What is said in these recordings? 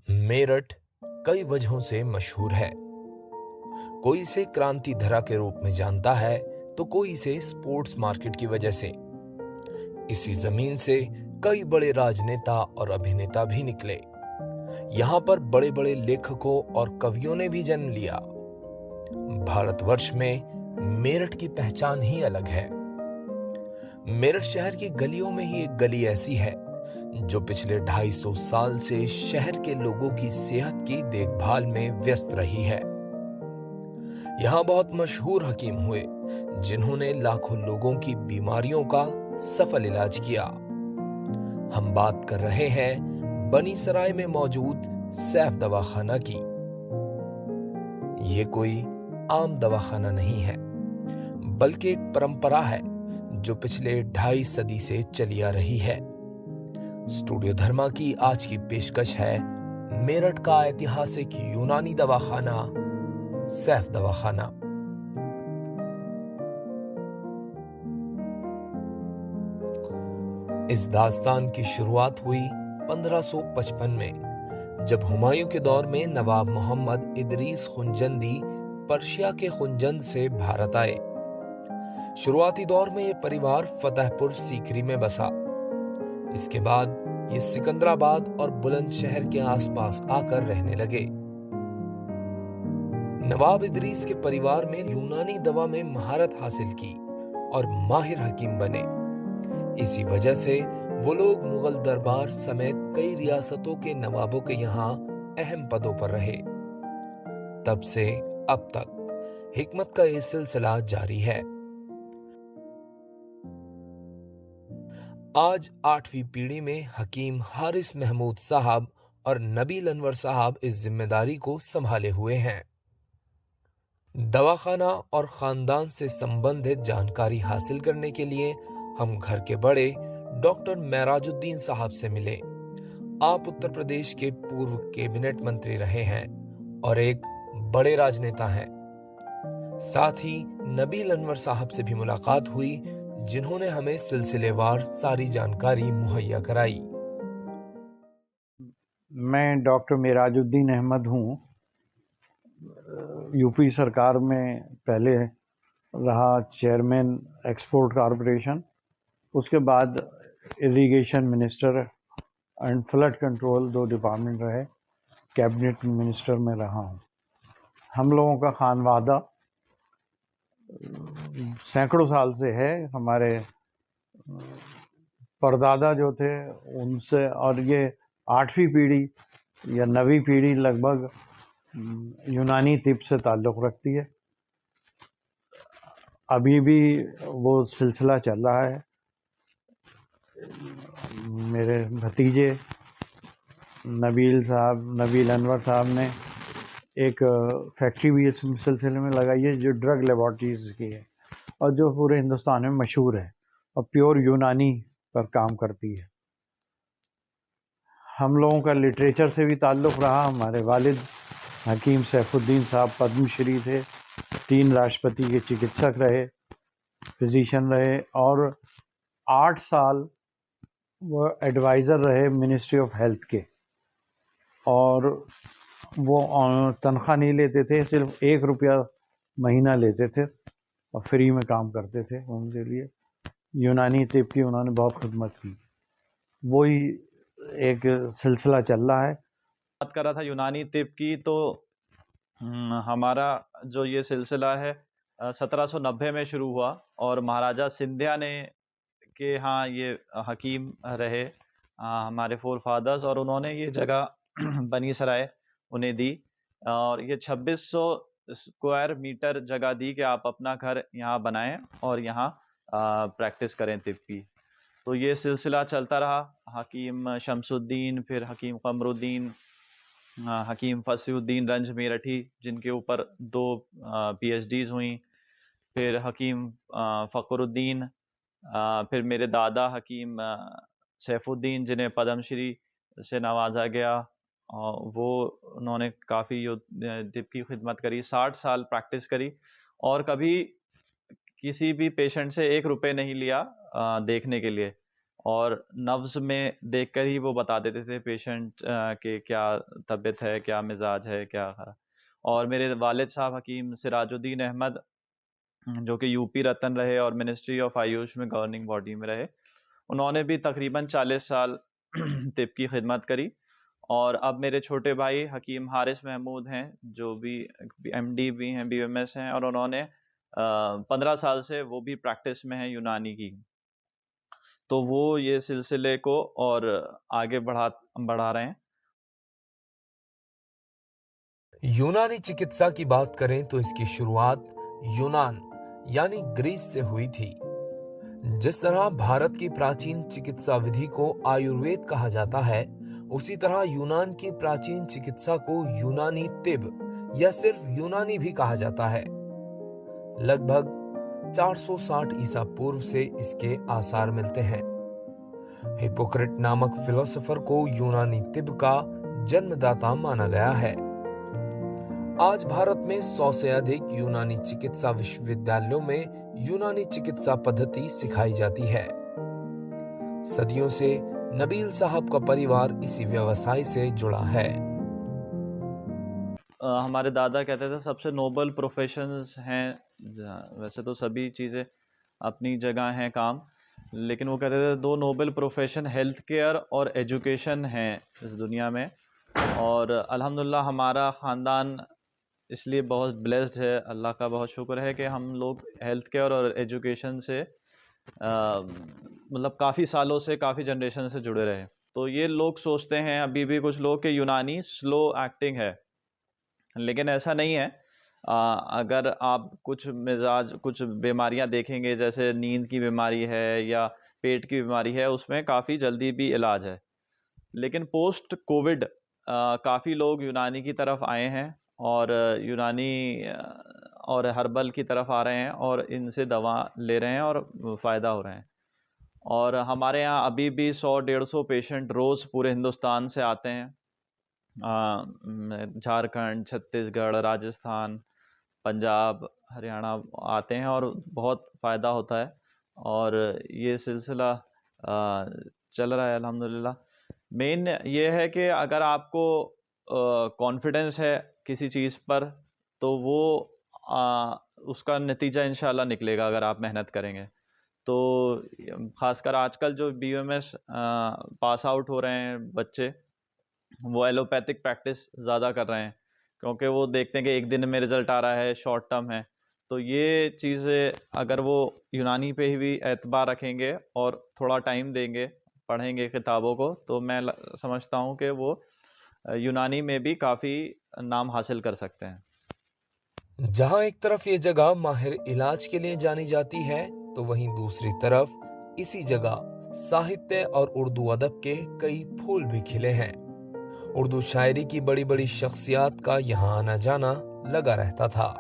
मेरठ कई वजहों से मशहूर है। कोई इसे क्रांति धरा के रूप में जानता है तो कोई इसे स्पोर्ट्स मार्केट की वजह से। इसी जमीन से कई बड़े राजनेता और अभिनेता भी निकले। यहाँ पर बड़े बड़े लेखकों और कवियों ने भी जन्म लिया। भारतवर्ष में मेरठ की पहचान ही अलग है। मेरठ शहर की गलियों में ही एक गली ऐसी है जो पिछले 250 साल से शहर के लोगों की सेहत की देखभाल में व्यस्त रही है। यहाँ बहुत मशहूर हकीम हुए जिन्होंने लाखों लोगों की बीमारियों का सफल इलाज किया। हम बात कर रहे हैं बनी सराय में मौजूद सैफ दवाखाना की। ये कोई आम दवाखाना नहीं है, बल्कि एक परंपरा है जो पिछले 2.5 सदी से चली आ रही है। स्टूडियो धर्मा की आज की पेशकश है मेरठ का ऐतिहासिक यूनानी दवाखाना सैफ दवाखाना। इस दास्तान की शुरुआत हुई 1555 में, जब हुमायूं के दौर में नवाब मोहम्मद इदरीस खुंजंदी पर्शिया के खुंजंद से भारत आए। शुरुआती दौर में यह परिवार फतेहपुर सीकरी में बसा। इसके बाद ये सिकंदराबाद और बुलंदशहर के आसपास आकर रहने लगे। नवाब इदरीस के परिवार में यूनानी दवा में महारत हासिल की और माहिर हकीम बने। इसी वजह से वो लोग मुगल दरबार समेत कई रियासतों के नवाबों के यहाँ अहम पदों पर रहे। तब से अब तक हिकमत का ये सिलसिला जारी है। आज 8वीं पीढ़ी में हकीम हारिस महमूद साहब और नबील अनवर साहब इस जिम्मेदारी को संभाले हुए हैं। दवाखाना और खानदान से संबंधित जानकारी हासिल करने के लिए हम घर के बड़े डॉक्टर महराजुद्दीन साहब से मिले। आप उत्तर प्रदेश के पूर्व कैबिनेट मंत्री रहे हैं और एक बड़े राजनेता हैं। साथ ही नबील अनवर साहब से भी मुलाकात हुई, जिन्होंने हमें सिलसिलेवार सारी जानकारी मुहैया कराई। मैं डॉक्टर महराजुद्दीन अहमद हूँ। यूपी सरकार में पहले रहा चेयरमैन एक्सपोर्ट कॉरपोरेशन, उसके बाद irrigation minister and flood control, 2 department रहे। कैबिनेट मिनिस्टर में रहा हूँ। हम लोगों का खानवादा सैकड़ों साल से है। हमारे परदादा जो थे उनसे, और ये 8वीं पीढ़ी या 9वीं पीढ़ी लगभग यूनानी तिब से ताल्लुक़ रखती है। अभी भी वो सिलसिला चल रहा है। मेरे भतीजे नबील अनवर साहब ने एक फैक्ट्री भी इस सिलसिले में लगाई है जो ड्रग लेबॉर्ट्रीज की है और जो पूरे हिंदुस्तान में मशहूर है और प्योर यूनानी पर काम करती है। हम लोगों का लिटरेचर से भी ताल्लुक़ रहा। हमारे वालिद हकीम सैफुद्दीन साहब पद्मश्री थे, 3 राष्ट्रपति के चिकित्सक रहे, फिजिशियन रहे और 8 साल वो एडवाइज़र रहे मिनिस्ट्री ऑफ हेल्थ के। और वो तनख्वाह नहीं लेते थे, सिर्फ 1 रुपया महीना लेते थे और फ्री में काम करते थे। उनके लिए यूनानी तिब की उन्होंने बहुत खिदमत की। वही एक सिलसिला चल रहा है। बात कर रहा था यूनानी तिब की, तो हमारा जो ये सिलसिला है 1790 में शुरू हुआ और महाराजा सिंधिया ने के यहाँ ये हकीम रहे, हमारे फोर फादर्स, और उन्होंने ये जगह बनी सराय उन्हें दी और ये 2600 स्क्वायर मीटर जगह दी कि आप अपना घर यहाँ बनाएं और यहाँ प्रैक्टिस करें तिब की। तो ये सिलसिला चलता रहा। हकीम शमसुद्दीन, फिर हकीम कमरुद्दीन, हकीम फसीउद्दीन रंज मेरठी, जिनके ऊपर 2 PhDs हुई, फिर हकीम फ़खरुद्दीन, फिर मेरे दादा हकीम सैफुद्दीन जिन्हें पद्मश्री से नवाजा गया। वो उन्होंने काफ़ी तिब की खिदमत करी, 60 साल प्रैक्टिस करी और कभी किसी भी पेशेंट से 1 रुपये नहीं लिया देखने के लिए। और नब्ज़ में देखकर ही वो बता देते थे पेशेंट के क्या तबीयत है, क्या मिजाज है, क्या और मेरे वालिद साहब हकीम सिराजुद्दीन अहमद जो कि यूपी रत्न रहे और मिनिस्ट्री ऑफ आयुष में गवर्निंग बॉडी में रहे, उन्होंने भी तकरीबन 40 साल तिब की खिदमत करी। और अब मेरे छोटे भाई हकीम हारिस महमूद हैं जो भी एमडी भी हैं, बीएमएस हैं, और उन्होंने 15 साल से वो भी प्रैक्टिस में हैं यूनानी की। तो वो ये सिलसिले को और आगे बढ़ा रहे हैं। यूनानी चिकित्सा की बात करें तो इसकी शुरुआत यूनान यानी ग्रीस से हुई थी। जिस तरह भारत की प्राचीन चिकित्सा विधि को आयुर्वेद कहा जाता है, उसी तरह यूनान की प्राचीन चिकित्सा को यूनानी तिब या सिर्फ यूनानी भी कहा जाता है। लगभग 460 ईसा पूर्व से इसके आसार मिलते हैं। हिपोक्रेट नामक फिलोसोफर को यूनानी तिब का जन्मदाता माना गया है। आज भारत में 100 से अधिक यूनानी चिकित्सा विश्वविद्यालयों में यूनानी चिकित्सा पद्धति सिखाई जाती है। सदियों से नबील साहब का परिवार इसी व्यवसाय से जुड़ा है। हमारे दादा कहते थे सबसे नोबल प्रोफेशंस हैं, वैसे तो सभी चीज़ें अपनी जगह हैं काम, लेकिन वो कहते थे 2 नोबल प्रोफेशन हेल्थ केयर और एजुकेशन हैं इस दुनिया में। और अल्हम्दुलिल्लाह हमारा ख़ानदान इसलिए बहुत ब्लेस्ड है, अल्लाह का बहुत शुक्र है कि हम लोग हेल्थ केयर और एजुकेशन से मतलब काफ़ी सालों से, काफ़ी जनरेशन से जुड़े रहे। तो ये लोग सोचते हैं अभी भी कुछ लोग कि यूनानी स्लो एक्टिंग है, लेकिन ऐसा नहीं है। अगर आप कुछ बीमारियां देखेंगे, जैसे नींद की बीमारी है या पेट की बीमारी है, उसमें काफ़ी जल्दी भी इलाज है। लेकिन पोस्ट कोविड काफ़ी लोग यूनानी की तरफ आए हैं और यूनानी और हर्बल की तरफ आ रहे हैं और इनसे दवा ले रहे हैं और फ़ायदा हो रहे हैं। और हमारे यहाँ अभी भी 100-150 पेशेंट रोज़ पूरे हिंदुस्तान से आते हैं। झारखंड, छत्तीसगढ़, राजस्थान, पंजाब, हरियाणा आते हैं और बहुत फ़ायदा होता है। और ये सिलसिला चल रहा है अल्हम्दुलिल्लाह। मेन ये है कि अगर आपको कॉन्फिडेंस है किसी चीज़ पर, तो वो उसका नतीजा इंशाल्लाह निकलेगा अगर आप मेहनत करेंगे। तो ख़ासकर आजकल जो बीएमएस पास आउट हो रहे हैं बच्चे, वो एलोपैथिक प्रैक्टिस ज़्यादा कर रहे हैं, क्योंकि वो देखते हैं कि एक दिन में रिज़ल्ट आ रहा है, शॉर्ट टर्म है। तो ये चीज़ें अगर वो यूनानी पे ही भी एतबार रखेंगे और थोड़ा टाइम देंगे, पढ़ेंगे किताबों को, तो मैं समझता हूँ कि वो यूनानी में भी काफ़ी नाम हासिल कर सकते हैं। जहां एक तरफ ये जगह माहिर इलाज के लिए जानी जाती है, तो वहीं दूसरी तरफ इसी जगह साहित्य और उर्दू अदब के कई फूल भी खिले हैं। उर्दू शायरी की बड़ी बड़ी शख्सियत का यहाँ आना जाना लगा रहता था।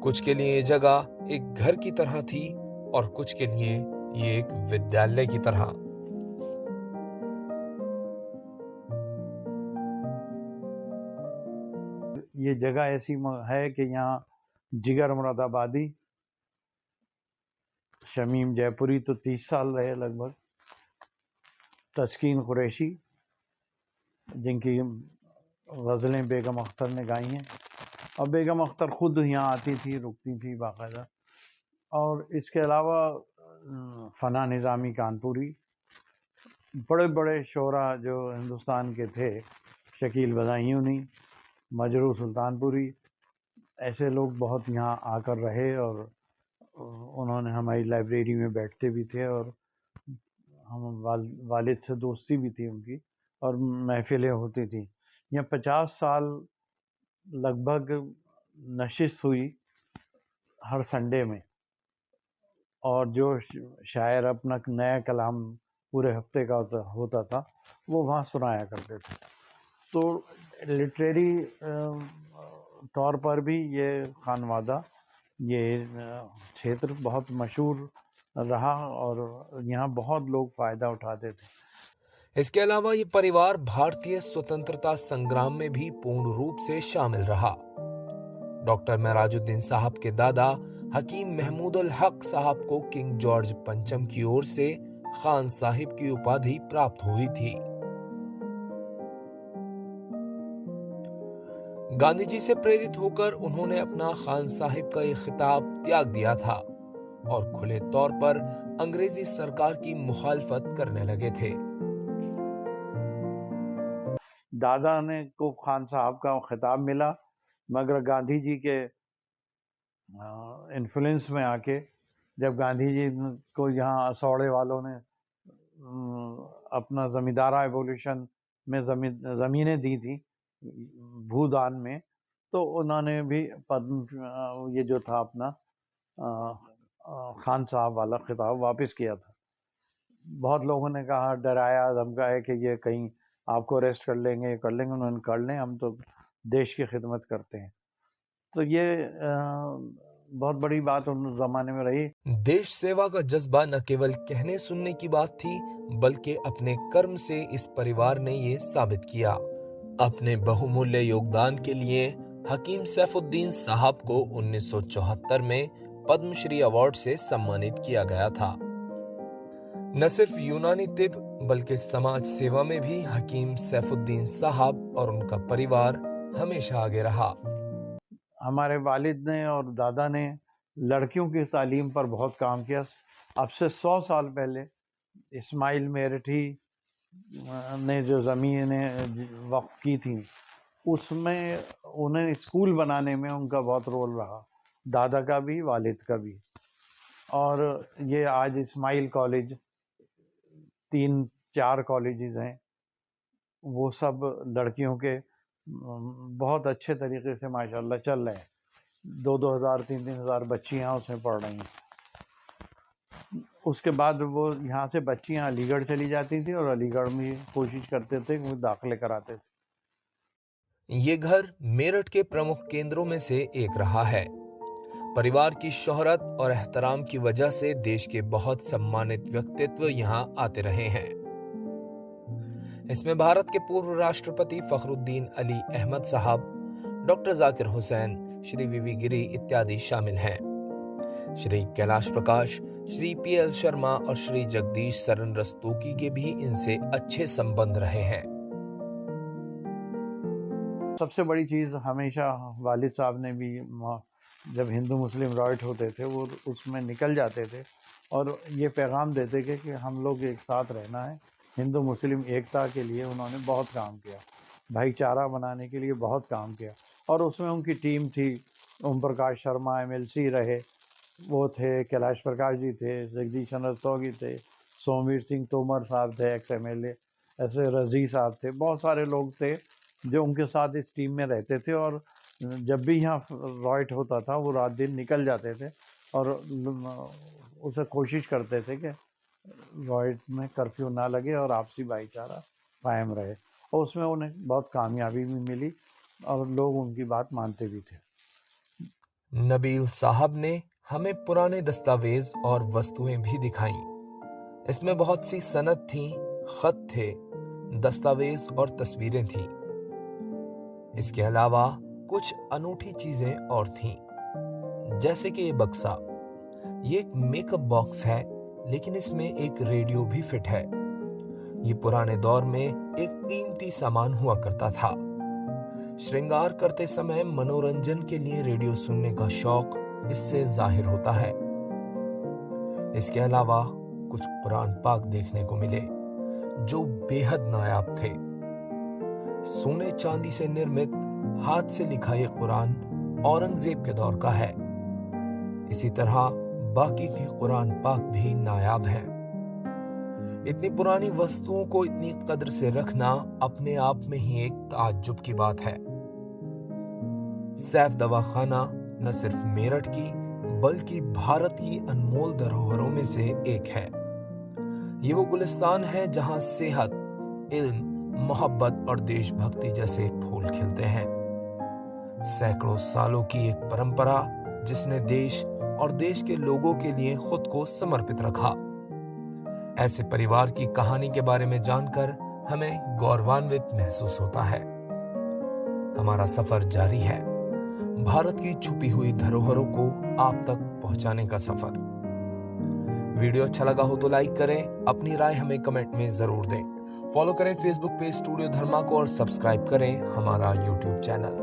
कुछ के लिए ये जगह एक घर की तरह थी और कुछ के लिए ये एक विद्यालय की तरह। ये जगह ऐसी है कि यहाँ जिगर मुरादाबादी, शमीम जयपुरी तो 30 साल रहे लगभग, तस्कीन कुरैशी जिनकी गज़लें बेगम अख्तर ने गाई हैं, और बेगम अख्तर ख़ुद यहाँ आती थी, रुकती थी बाकायदा। और इसके अलावा फ़ना निज़ामी कानपुरी, बड़े बड़े शोरा जो हिंदुस्तान के थे, शकील बदायूनी, मजरू सुल्तानपुरी, ऐसे लोग बहुत यहाँ आकर रहे और उन्होंने हमारी लाइब्रेरी में बैठते भी थे और हम वालिद से दोस्ती भी थी उनकी और महफ़िलें होती थी। यहाँ 50 साल लगभग नशिस्त हुई हर संडे में, और जो शायर अपना नया कलाम पूरे हफ्ते का होता था वो वहाँ सुनाया करते थे। तो लिटरेरी तौर पर भी ये खानवादा, ये क्षेत्र बहुत मशहूर रहा और यहाँ बहुत लोग फ़ायदा उठाते थे। इसके अलावा ये परिवार भारतीय स्वतंत्रता संग्राम में भी पूर्ण रूप से शामिल रहा। डॉक्टर महराजुद्दीन साहब के दादा हकीम महमूद उल हक साहब को किंग जॉर्ज पंचम की ओर से खान साहिब की उपाधि प्राप्त हुई थी। गांधी जी से प्रेरित होकर उन्होंने अपना खान साहिब का ये खिताब त्याग दिया था और खुले तौर पर अंग्रेजी सरकार की मुखालफत करने लगे थे। दादा ने को खान साहब का खिताब मिला, मगर गांधी जी के इन्फ्लुएंस में आके जब गांधी जी को यहाँ असौड़े वालों ने अपना जमींदारा एवोल्यूशन में ज़मीनें दी थी भूदान में, तो उन्होंने भी पद्म ये जो था अपना खान साहब वाला खिताब वापस किया था। बहुत लोगों ने कहा, डराया धमकाया कि ये कहीं आपको अरेस्ट कर लेंगे, कर लेंगे। उन्होंने कर लें, हम तो देश की खिदमत करते हैं। तो ये बहुत बड़ी बात उन जमाने में रही। देश सेवा का जज्बा न केवल कहने सुनने की बात थी, बल्कि अपने कर्म से इस परिवार ने ये साबित किया। अपने बहुमूल्य योगदान के लिए हकीम सैफुद्दीन साहब को 1974 में पद्मश्री अवार्ड से सम्मानित किया गया था। न सिर्फ यूनानी तिब बल्कि समाज सेवा में भी हकीम सैफुद्दीन साहब और उनका परिवार हमेशा आगे रहा। हमारे वालिद ने और दादा ने लड़कियों की तालीम पर बहुत काम किया। अब से 100 साल पहले इस्माइल मेरठी ने जो ज़मीनें वक्फ की थी, उसमें उन्हें स्कूल बनाने में उनका बहुत रोल रहा, दादा का भी वालिद का भी। और ये आज इस्माइल कॉलेज, 3-4 कॉलेजेस हैं, वो सब लड़कियों के बहुत अच्छे तरीके से माशाल्लाह चल रहे हैं। 2-2 हज़ार 3-3 हज़ार बच्चियाँ उसमें पढ़ रही हैं। उसके बाद वो यहाँ से बच्चियाँ अलीगढ़ चली जाती थी और अलीगढ़ में कोशिश करते थे कि वो दाखिले कराते थे। ये घर मेरठ के प्रमुख केंद्रों में से एक रहा है। परिवार की शोहरत और एहतराम की वजह से देश के बहुत सम्मानित व्यक्तित्व यहाँ आते रहे हैं। इसमें भारत के पूर्व राष्ट्रपति फखरुद्दीन अली अहमद साहब, डॉक्टर जाकिर हुसैन, श्री वीवी गिरी इत्यादि शामिल हैं। श्री कैलाश प्रकाश, श्री पीएल शर्मा और श्री जगदीश सरन रस्तोगी के भी इनसे अच्छे संबंध रहे हैं। सबसे बड़ी चीज़ हमेशा वालिद साहब ने भी, जब हिंदू मुस्लिम रॉयट होते थे, वो उसमें निकल जाते थे और ये पैगाम देते कि हम लोग एक साथ रहना है। हिंदू मुस्लिम एकता के लिए उन्होंने बहुत काम किया, भाईचारा बनाने के लिए बहुत काम किया। और उसमें उनकी टीम थी, ओम प्रकाश शर्मा MLC रहे, वो थे, कैलाश प्रकाश जी थे, जगदीश चंद्र रस्तोगी थे, सोमवीर सिंह तोमर साहब थे ex-MLA, ऐसे रज़ी साहब थे, बहुत सारे लोग थे जो उनके साथ इस टीम में रहते थे। और जब भी यहाँ रॉयट होता था, वो रात दिन निकल जाते थे और उसे कोशिश करते थे कि रॉयट में कर्फ्यू ना लगे और आपसी भाईचारा कायम रहे। और उसमें उन्हें बहुत कामयाबी भी मिली और लोग उनकी बात मानते भी थे। नबील साहब ने हमें पुराने दस्तावेज और वस्तुएं भी दिखाईं। इसमें बहुत सी सनद थी, खत थे, दस्तावेज और तस्वीरें थीं। इसके अलावा कुछ अनूठी चीजें और थीं, जैसे कि ये बक्सा। ये एक मेकअप बॉक्स है, लेकिन इसमें एक रेडियो भी फिट है। ये पुराने दौर में एक कीमती सामान हुआ करता था। श्रृंगार करते समय मनोरंजन के लिए रेडियो सुनने का शौक इससे जाहिर होता है। इसके अलावा कुछ कुरान पाक देखने को मिले, जो बेहद नायाब थे। सोने चांदी से निर्मित हाथ से लिखा ये कुरान औरंगजेब के दौर का है। इसी तरह बाकी के कुरान पाक भी नायाब हैं। इतनी पुरानी वस्तुओं को इतनी कद्र से रखना अपने आप में ही एक ताज्जुब की बात है। सैफ दवाखाना न सिर्फ मेरठ की बल्कि भारत की अनमोल धरोहरों में से एक है। ये वो गुलिस्तान है जहां सेहत, इल्म, मोहब्बत और देशभक्ति जैसे फूल खिलते हैं। सैकड़ों सालों की एक परंपरा जिसने देश और देश के लोगों के लिए खुद को समर्पित रखा। ऐसे परिवार की कहानी के बारे में जानकर हमें गौरवान्वित महसूस होता है। हमारा सफर जारी है, भारत की छुपी हुई धरोहरों को आप तक पहुंचाने का सफर। वीडियो अच्छा लगा हो तो लाइक करें, अपनी राय हमें कमेंट में जरूर दें। फॉलो करें फेसबुक पेज स्टूडियो धर्मा को और सब्सक्राइब करें हमारा यूट्यूब चैनल।